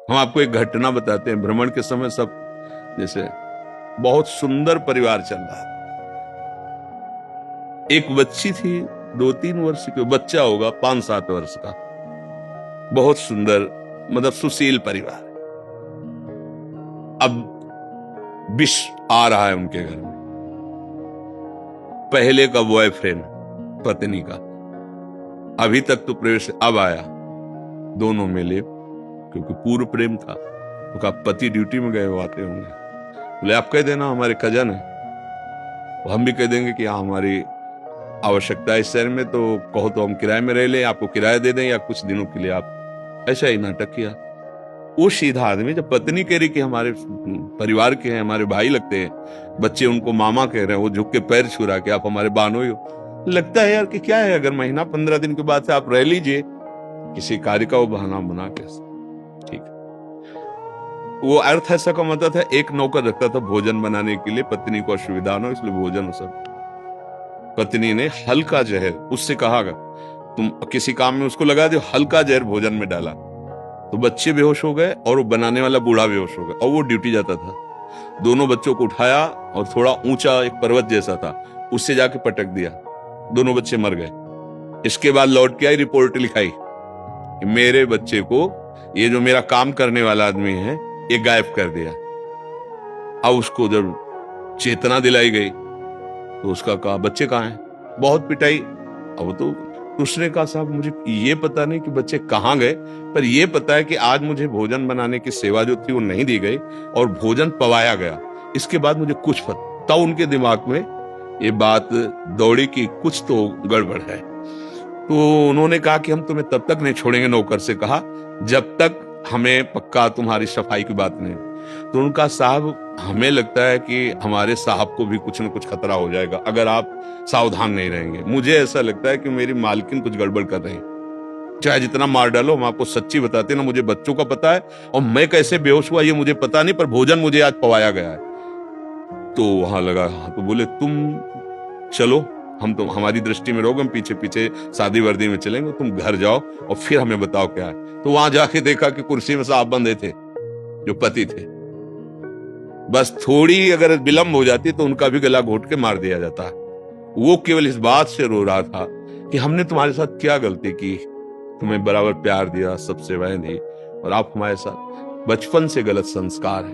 हम आपको एक घटना बताते हैं। भ्रमण के समय सब जैसे बहुत सुंदर परिवार चल रहा था। एक बच्ची थी 2-3 वर्ष की, बच्चा होगा 5-7 वर्ष का, बहुत सुंदर, मतलब सुशील परिवार। अब विष आ रहा है उनके घर में, पहले का बॉयफ्रेंड पत्नी का, अभी तक तो प्रवेश, अब आया, दोनों मिले क्योंकि पूर्व प्रेम था। तो कहा पति ड्यूटी में गए हो, आते होंगे। बोले आप कह देना हमारे कजन है, हम भी कह देंगे कि हाँ हमारी आवश्यकता है इस शहर में, तो कहो तो हम किराए में रह लें, आपको किराया दे दें या कुछ दिनों के लिए आप। ऐसा ही नाटक किया। वो सीधा आदमी, जब पत्नी कह रही कि हमारे परिवार के हैं, हमारे भाई लगते हैं, बच्चे उनको मामा कह रहे हैं, वो झुक के पैर छुरा के आप हमारे बानोई हो। लगता है यार कि क्या है, अगर महीना 15 दिन के बाद से आप रह लीजिए, किसी कार्य का वो बहाना बना के, ठीक है। वो अर्थ ऐसा का मतलब था, एक नौकर रखता था भोजन बनाने के लिए, पत्नी को असुविधा न हो इसलिए भोजन सब। पत्नी ने हल्का जहर, उससे कहा तुम किसी काम में उसको लगा दो, हल्का जहर भोजन में डाला, तो बच्चे बेहोश हो गए और वो बनाने वाला बूढ़ा बेहोश हो गया, और वो ड्यूटी जाता था। दोनों बच्चों को उठाया और थोड़ा ऊंचा एक पर्वत जैसा था, उससे जाके पटक दिया, दोनों बच्चे मर गए। इसके बाद लौट के आई, रिपोर्ट लिखाई कि मेरे बच्चे को ये जो मेरा काम करने वाला आदमी है ये गायब कर दिया। अब उसको जब चेतना दिलाई गई तो उसका कहा बच्चे कहाँ हैं, बहुत पिटाई। अब तो उसने कहा साहब मुझे ये पता नहीं कि बच्चे कहाँ गए, पर ये पता है कि आज मुझे भोजन बनाने की सेवा जो थी वो नहीं दी गई और भोजन पवाया गया, इसके बाद मुझे कुछ पता। तब उनके दिमाग में ये बात दौड़ी कि कुछ तो गड़बड़ है। तो उन्होंने कहा कि हम तुम्हें तब तक नहीं छोड़ेंगे, नौकर से कहा, जब तक हमें पक्का तुम्हारी सफाई की बात नहीं। तो उनका साहब हमें लगता है कि हमारे साहब को भी कुछ न कुछ खतरा हो जाएगा अगर आप सावधान नहीं रहेंगे। मुझे ऐसा लगता है कि मेरी मालकिन कुछ गड़बड़ कर रही, चाहे जितना मार डालो, हम आपको सच्ची बताते ना, मुझे बच्चों का पता है और मैं कैसे बेहोश हुआ ये मुझे पता नहीं, पर भोजन मुझे आज पवाया गया है। तो वहां लगा, हाँ, तो बोले तुम चलो, हम तो हमारी दृष्टि में रहोगे, हम पीछे पीछे सादी वर्दी में चलेंगे, तुम घर जाओ और फिर हमें बताओ क्या है। तो वहां जाके देखा कि कुर्सी में साहब बंधे थे जो पति थे, बस थोड़ी अगर विलंब हो जाती तो उनका भी गला घोट के मार दिया जाता। वो केवल इस बात से रो रहा था कि हमने तुम्हारे साथ क्या गलती की, तुम्हें बराबर प्यार दिया, सब सेवाएं दी, और आप हमारे साथ बचपन से गलत संस्कार है,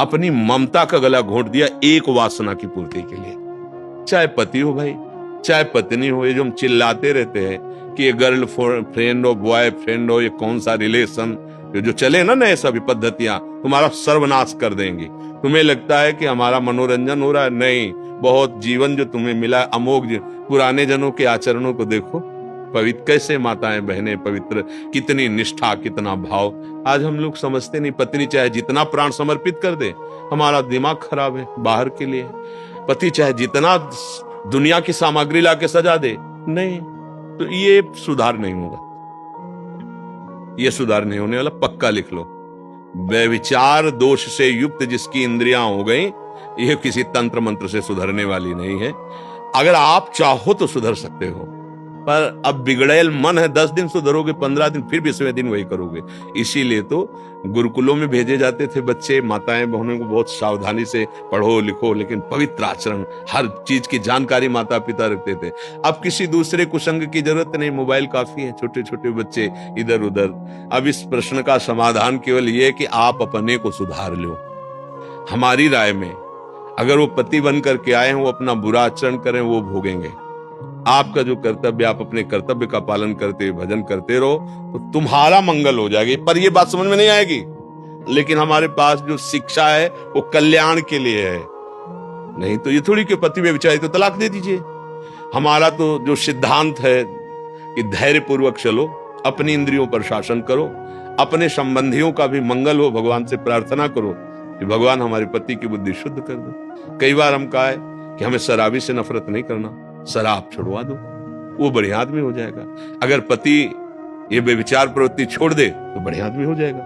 अपनी ममता का गला घोट दिया एक वासना की पूर्ति के लिए। चाहे पति हो भाई, चाहे पत्नी हो, ये जो हम चिल्लाते रहते हैं कि ये गर्ल फ्रेंड हो, बॉय फ्रेंड हो, ये कौन सा रिलेशन, ये जो चले ना नए सभी पद्धतियां तुम्हारा सर्वनाश कर देंगी। तुम्हें लगता है कि हमारा मनोरंजन हो रहा है, नहीं, बहुत जीवन जो तुम्हें मिला अमोघ। पुराने जनों के आचरणों को देखो, पवित्र कैसे माताएं बहनें पवित्र, कितनी निष्ठा, कितना भाव। आज हम लोग समझते नहीं, पत्नी चाहे जितना प्राण समर्पित कर दे, हमारा दिमाग खराब है बाहर के लिए, पति चाहे जितना दुनिया की सामग्री लाके सजा दे, नहीं, तो ये सुधार नहीं होगा, ये सुधार नहीं होने वाला, पक्का लिख लो। व्यभिचार दोष से युक्त जिसकी इंद्रियां हो गई, ये किसी तंत्र मंत्र से सुधरने वाली नहीं है। अगर आप चाहो तो सुधर सकते हो, पर अब बिगड़ेल मन है, 10 दिन सुधरोगे, 15 दिन, फिर 20वें दिन वही करोगे। इसीलिए तो गुरुकुलों में भेजे जाते थे बच्चे, माताएं बहनों को बहुत सावधानी से पढ़ो लिखो, लेकिन पवित्र आचरण, हर चीज की जानकारी माता पिता रखते थे। अब किसी दूसरे कुसंग की जरूरत नहीं, मोबाइल काफी है, छोटे छोटे बच्चे इधर उधर। अब इस प्रश्न का समाधान केवल ये कि आप अपने को सुधार लो। हमारी राय में अगर वो पति बन करके आए हैं, वो अपना बुरा आचरण करें, वो भोगेंगे। आपका जो कर्तव्य, आप अपने कर्तव्य का पालन करते भजन करते रहो, तो तुम्हारा मंगल हो जाएगी। पर ये बात समझ में नहीं आएगी, लेकिन हमारे पास जो शिक्षा है वो कल्याण के लिए है, नहीं तो ये थोड़ी कि पति व्यभिचारी तो तलाक दे दीजिए। हमारा तो जो सिद्धांत है कि धैर्य पूर्वक चलो, अपनी इंद्रियों पर शासन करो, अपने संबंधियों का भी मंगल हो, भगवान से प्रार्थना करो कि भगवान हमारे पति की बुद्धि शुद्ध कर दो। कई बार हम कहा है कि हमें शराबी से नफरत नहीं करना, शराब छुड़वा दो, वो बढ़िया आदमी हो जाएगा। अगर पति ये बेविचार प्रवृत्ति छोड़ दे तो बढ़िया आदमी हो जाएगा।